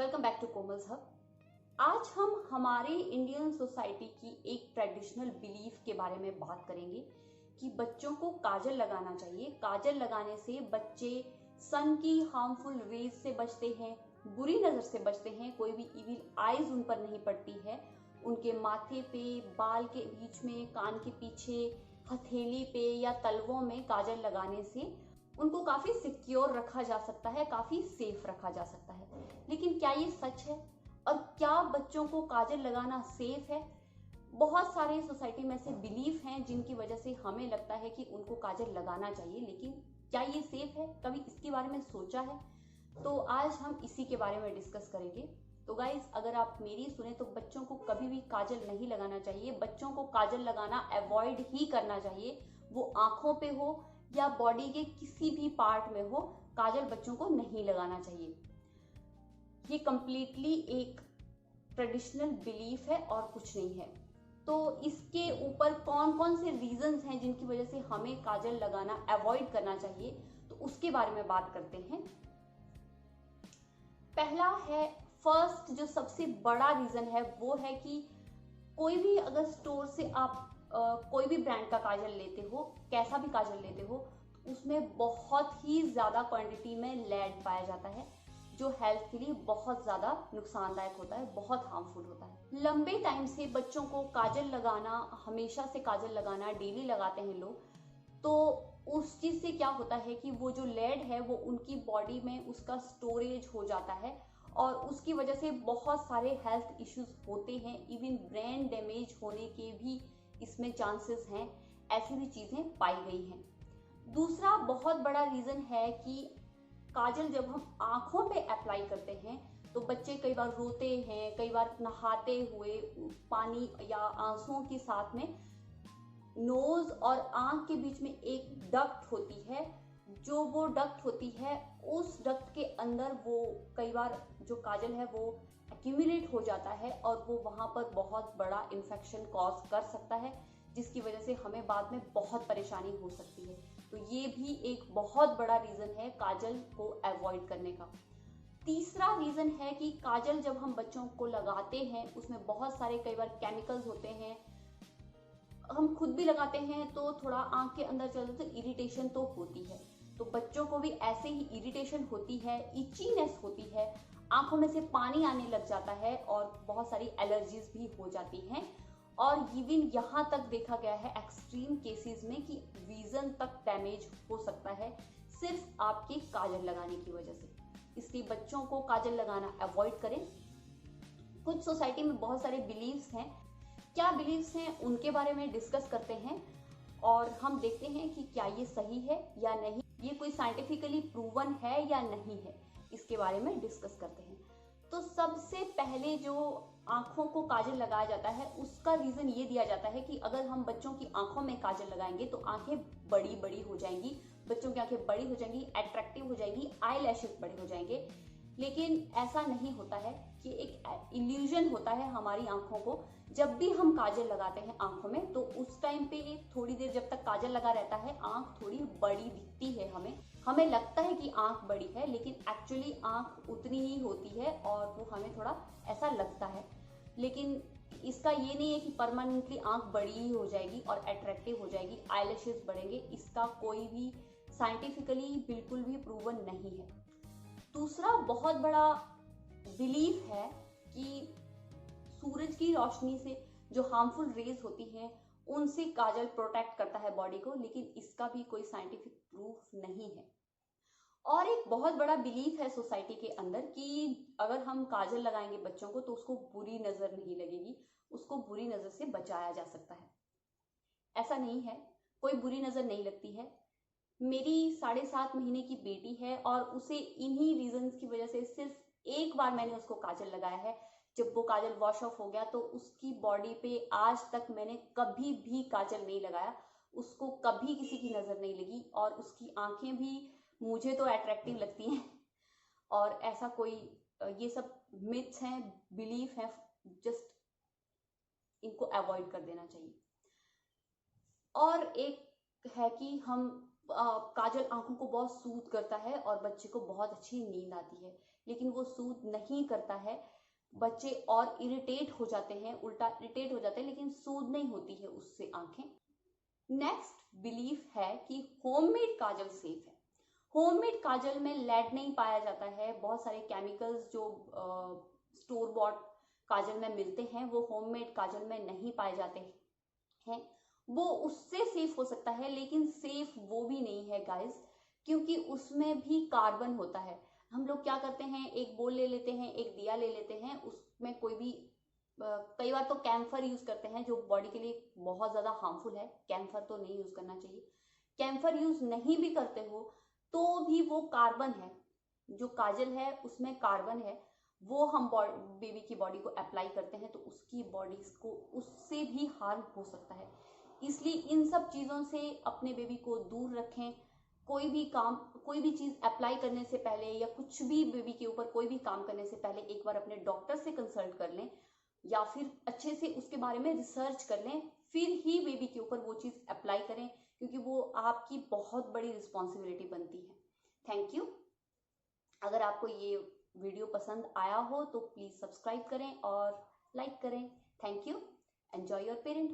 Welcome back to Komal's hub. आज हम हमारे इंडियन सोसाइटी की एक ट्रेडिशनल बिलीफ के बारे में बात करेंगे कि बच्चों को काजल लगाना चाहिए। काजल लगाने से बच्चे सन की हार्मफुल रेज से बचते हैं, बुरी नजर से बचते हैं, कोई भी इविल आईज उन पर नहीं पड़ती है। उनके माथे पे, बाल के बीच में, कान के पीछे, हथेली पे या तलवों में काजल लगाने से उनको काफी सिक्योर रखा जा सकता है, काफी सेफ रखा जा सकता है। लेकिन क्या ये सच है? और क्या बच्चों को काजल लगाना सेफ है? बहुत सारे सोसाइटी में से बिलीफ हैं जिनकी वजह से हमें लगता है कि उनको काजल लगाना चाहिए, लेकिन क्या ये सेफ है? कभी इसके बारे में सोचा है? तो आज हम इसी के बारे में डिस्कस करेंगे। तो गाइज, अगर आप मेरी सुने तो बच्चों को कभी भी काजल नहीं लगाना चाहिए। बच्चों को काजल लगाना अवॉइड ही करना चाहिए, वो आंखों पे हो या बॉडी के किसी भी पार्ट में हो, काजल बच्चों को नहीं लगाना चाहिए। ये कंप्लीटली एक ट्रेडिशनल बिलीफ है और कुछ नहीं है। तो इसके ऊपर कौन कौन से रीजंस हैं जिनकी वजह से हमें काजल लगाना अवॉइड करना चाहिए, तो उसके बारे में बात करते हैं। पहला है, फर्स्ट जो सबसे बड़ा रीजन है वो है कि कोई भी अगर स्टोर से आप कोई भी ब्रांड का काजल लेते हो, कैसा भी काजल लेते हो, तो उसमें बहुत ही ज्यादा क्वांटिटी में लेड पाया जाता है, जो हेल्थ के लिए बहुत ज्यादा नुकसानदायक होता है, बहुत हार्मफुल होता है। लंबे टाइम से बच्चों को काजल लगाना, हमेशा से काजल लगाना, डेली लगाते हैं लोग, तो उस चीज से क्या होता है कि वो जो लेड है वो उनकी बॉडी में उसका स्टोरेज हो जाता है और उसकी वजह से बहुत सारे हेल्थ इश्यूज होते हैं। इवन ब्रेन डैमेज होने के भी इसमें चांसेस हैं, ऐसी भी चीजें पाई गई हैं। दूसरा बहुत बड़ा रीजन है कि काजल जब हम आंखों पे अप्लाई करते हैं तो बच्चे कई बार रोते हैं, कई बार नहाते हुए पानी या आंसुओं के साथ में नोज और आंख के बीच में एक डक्ट होती है, जो वो डक्ट होती है उस डक्ट के अंदर वो कई बार जो काजल है वो एक्यूमुलेट हो जाता है और वो वहां पर बहुत बड़ा इन्फेक्शन कॉज कर सकता है, जिसकी वजह से हमें बाद में बहुत परेशानी हो सकती है। तो ये भी एक बहुत बड़ा रीजन है काजल को अवॉइड करने का। तीसरा रीजन है कि काजल जब हम बच्चों को लगाते हैं उसमें बहुत सारे कई बार केमिकल्स होते हैं। हम खुद भी लगाते हैं तो थोड़ा आंख के अंदर चलते तो इरिटेशन तो होती है, तो बच्चों को भी ऐसे ही इरिटेशन होती है, इचीनेस होती है, आंखों में से पानी आने लग जाता है और बहुत सारी एलर्जीज भी हो जाती हैं। और इवन यहाँ तक देखा गया है एक्सट्रीम केसेस में कि विजन तक डैमेज हो सकता है सिर्फ आपके काजल लगाने की वजह से। इसलिए बच्चों को काजल लगाना अवॉइड करें। कुछ सोसाइटी में बहुत सारे बिलीव्स हैं, क्या बिलीव्स हैं उनके बारे में डिस्कस करते हैं और हम देखते हैं कि क्या ये सही है या नहीं, ये कोई साइंटिफिकली प्रूवन है या नहीं है, इसके बारे में डिस्कस करते हैं। तो सबसे पहले जो आंखों को काजल लगाया जाता है उसका रीजन ये दिया जाता है कि अगर हम बच्चों की आंखों में काजल लगाएंगे तो आंखें बड़ी बड़ी हो जाएंगी, बच्चों की आंखें बड़ी हो जाएंगी, अट्रैक्टिव हो जाएंगी, आई लैशेस बड़े हो जाएंगे। लेकिन ऐसा नहीं होता है, कि एक इल्यूजन होता है हमारी आंखों को। जब भी हम काजल लगाते हैं आंखों में तो उस टाइम पे थोड़ी देर जब तक काजल लगा रहता है आंख थोड़ी बड़ी दिखती है, हमें लगता है कि आंख बड़ी है, लेकिन एक्चुअली आंख उतनी ही होती है और वो हमें थोड़ा ऐसा लगता है। लेकिन इसका ये नहीं है कि परमानेंटली आंख बड़ी ही हो जाएगी और अट्रैक्टिव हो जाएगी, आईलैशेस बढ़ेंगे, इसका कोई भी साइंटिफिकली बिल्कुल भी प्रूवन नहीं है। दूसरा बहुत बड़ा बिलीफ है कि सूरज की रोशनी से जो हार्मफुल रेज होती हैं उनसे काजल प्रोटेक्ट करता है बॉडी को, लेकिन इसका भी कोई साइंटिफिक प्रूफ नहीं है। और एक बहुत बड़ा बिलीफ है सोसाइटी के अंदर कि अगर हम काजल लगाएंगे बच्चों को तो उसको बुरी नजर नहीं लगेगी, उसको बुरी नजर से बचाया जा सकता है। ऐसा नहीं है, कोई बुरी नजर नहीं लगती है। मेरी 7.5 महीने की बेटी है और उसे इन्हीं रीजंस की वजह से सिर्फ एक बार मैंने उसको काजल लगाया है। जब वो काजल वॉश ऑफ हो गया तो उसकी बॉडी पे आज तक मैंने कभी भी काजल नहीं लगाया, उसको कभी किसी की नजर नहीं लगी और उसकी आंखें भी मुझे तो अट्रैक्टिव लगती हैं। और ऐसा कोई, ये सब मिथ्स हैं, बिलीफ है, जस्ट इनको अवॉइड कर देना चाहिए। और एक है कि हम काजल आंखों को बहुत सूद करता है और बच्चे को बहुत अच्छी नींद आती है, लेकिन वो सूद नहीं करता है। बच्चे और इरिटेट हो जाते हैं, उल्टा इरिटेट हो जाते हैं, लेकिन सूद नहीं होती है उससे आंखें। नेक्स्ट बिलीफ है कि होममेड काजल सेफ है। होममेड काजल में लेड नहीं पाया जाता है। बहुत सारे केमिकल्स जो स्टोर बॉट काजल में मिलते हैं वो होममेड काजल में नहीं पाए जाते हैं। वो उससे सेफ हो सकता है, लेकिन सेफ वो भी नहीं है गाइस, क्योंकि उसमें भी कार्बन होता है। हम लोग क्या करते हैं, एक बोल ले लेते हैं, एक दिया ले लेते हैं, उसमें कोई भी कई बार तो कैम्फर यूज करते हैं जो बॉडी के लिए बहुत ज्यादा हार्मफुल है। कैम्फर तो नहीं यूज करना चाहिए। कैम्फर यूज नहीं भी करते हो तो भी वो कार्बन है, जो काजल है उसमें कार्बन है, वो हम बेबी की बॉडी को अप्लाई करते हैं तो उसकी बॉडी को उससे भी हार्म हो सकता है। इसलिए इन सब चीजों से अपने बेबी को दूर रखें। कोई भी काम, कोई भी चीज अप्लाई करने से पहले या कुछ भी बेबी के ऊपर कोई भी काम करने से पहले एक बार अपने डॉक्टर से कंसल्ट कर लें, या फिर अच्छे से उसके बारे में रिसर्च कर लें, फिर ही बेबी के ऊपर वो चीज अप्लाई करें, क्योंकि वो आपकी बहुत बड़ी रिस्पॉन्सिबिलिटी बनती है। Thank you. अगर आपको ये वीडियो पसंद आया हो तो प्लीज सब्सक्राइब करें और लाइक करें। Thank you. Enjoy your parenthood.